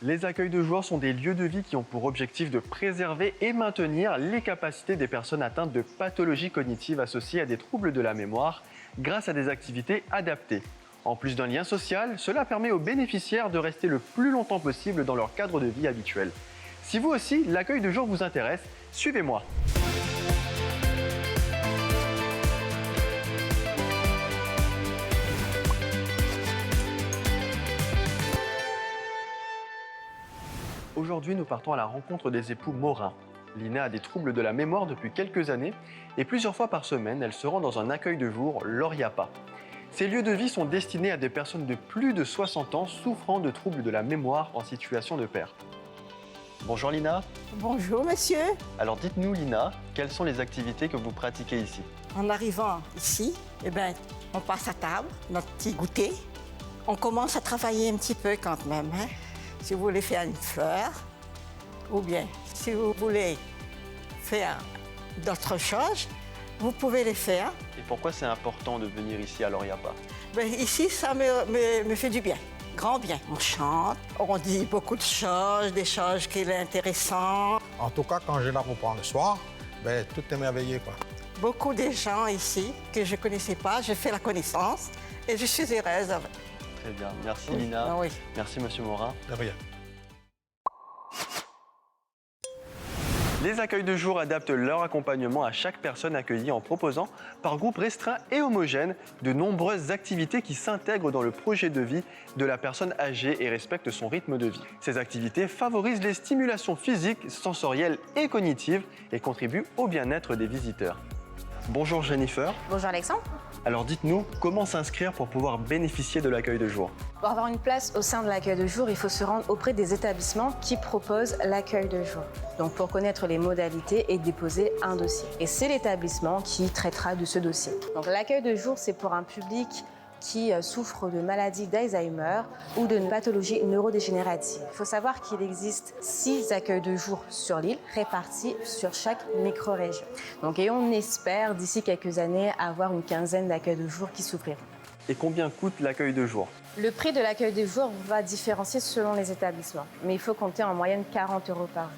Les accueils de jour sont des lieux de vie qui ont pour objectif de préserver et maintenir les capacités des personnes atteintes de pathologies cognitives associées à des troubles de la mémoire grâce à des activités adaptées. En plus d'un lien social, cela permet aux bénéficiaires de rester le plus longtemps possible dans leur cadre de vie habituel. Si vous aussi, l'accueil de jour vous intéresse, suivez-moi. Aujourd'hui, nous partons à la rencontre des époux Morin. Lina a des troubles de la mémoire depuis quelques années et plusieurs fois par semaine, elle se rend dans un accueil de jour, l'Oriapa. Ces lieux de vie sont destinés à des personnes de plus de 60 ans souffrant de troubles de la mémoire en situation de perte. Bonjour Lina. Bonjour monsieur. Alors dites-nous Lina, quelles sont les activités que vous pratiquez ici? En arrivant ici, on passe à table, notre petit goûter. On commence à travailler un petit peu quand même. Si vous voulez faire une fleur, ou bien si vous voulez faire d'autres choses, vous pouvez les faire. Et pourquoi c'est important de venir ici à l'Oriapa? Ici, ça me fait du bien, grand bien. On chante, on dit beaucoup de choses, des choses qui sont intéressantes. En tout cas, quand je la reprends le soir, tout est merveilleux, quoi. Beaucoup de gens ici que je ne connaissais pas, j'ai fait la connaissance et je suis heureuse. Très bien, merci Lina. Ah oui. Merci Monsieur Morin. De rien. Les accueils de jour adaptent leur accompagnement à chaque personne accueillie en proposant, par groupe restreint et homogène, de nombreuses activités qui s'intègrent dans le projet de vie de la personne âgée et respectent son rythme de vie. Ces activités favorisent les stimulations physiques, sensorielles et cognitives et contribuent au bien-être des visiteurs. Bonjour Jennifer. Bonjour Alexandre. Alors dites-nous, comment s'inscrire pour pouvoir bénéficier de l'accueil de jour? Pour avoir une place au sein de l'accueil de jour, il faut se rendre auprès des établissements qui proposent l'accueil de jour. Donc pour connaître les modalités et déposer un dossier. Et c'est l'établissement qui traitera de ce dossier. Donc l'accueil de jour, c'est pour un public qui souffre de maladies d'Alzheimer ou de pathologies neurodégénératives. Il faut savoir qu'il existe 6 accueils de jour sur l'île, répartis sur chaque micro-région. Et on espère d'ici quelques années avoir une quinzaine d'accueils de jour qui s'ouvriront. Et combien coûte l'accueil de jour? Le prix de l'accueil de jour va différencier selon les établissements, mais il faut compter en moyenne 40 € par jour,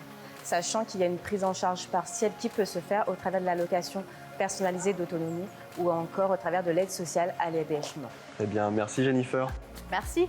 sachant qu'il y a une prise en charge partielle qui peut se faire au travers de l'allocation personnalisée d'autonomie ou encore au travers de l'aide sociale à l'hébergement. Très bien, merci Jennifer. Merci.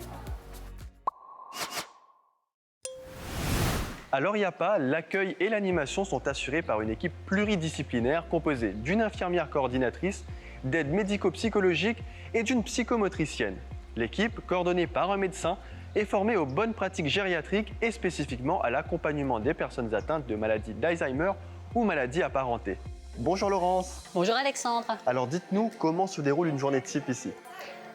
À l'Oriapa, l'accueil et l'animation sont assurés par une équipe pluridisciplinaire composée d'une infirmière coordinatrice, d'aide médico-psychologique et d'une psychomotricienne. L'équipe, coordonnée par un médecin, est formée aux bonnes pratiques gériatriques et spécifiquement à l'accompagnement des personnes atteintes de maladies d'Alzheimer ou maladies apparentées. Bonjour Laurence. Bonjour Alexandre. Alors dites-nous comment se déroule une journée type ici?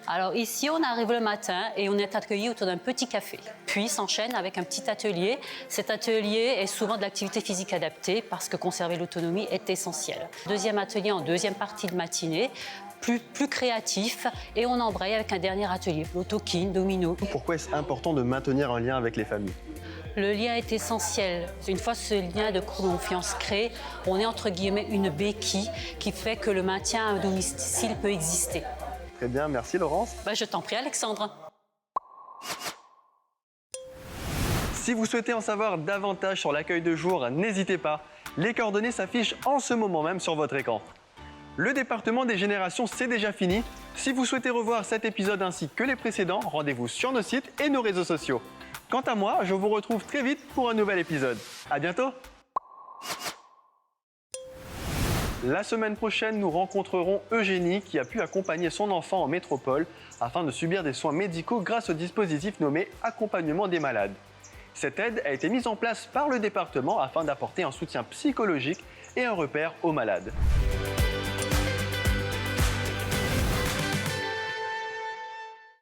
Alors ici, on arrive le matin et on est accueilli autour d'un petit café. Puis s'enchaîne avec un petit atelier. Cet atelier est souvent de l'activité physique adaptée parce que conserver l'autonomie est essentiel. Deuxième atelier en deuxième partie de matinée, plus créatif, et on embraye avec un dernier atelier, l'auto-kin, domino. Pourquoi est-ce important de maintenir un lien avec les familles? Le lien est essentiel. Une fois ce lien de confiance créé, on est entre guillemets une béquille qui fait que le maintien à domicile peut exister. Très bien, merci Laurence. Je t'en prie Alexandre. Si vous souhaitez en savoir davantage sur l'accueil de jour, n'hésitez pas. Les coordonnées s'affichent en ce moment même sur votre écran. Le département des générations, c'est déjà fini. Si vous souhaitez revoir cet épisode ainsi que les précédents, rendez-vous sur nos sites et nos réseaux sociaux. Quant à moi, je vous retrouve très vite pour un nouvel épisode. À bientôt! La semaine prochaine, nous rencontrerons Eugénie qui a pu accompagner son enfant en métropole afin de subir des soins médicaux grâce au dispositif nommé Accompagnement des malades. Cette aide a été mise en place par le département afin d'apporter un soutien psychologique et un repère aux malades.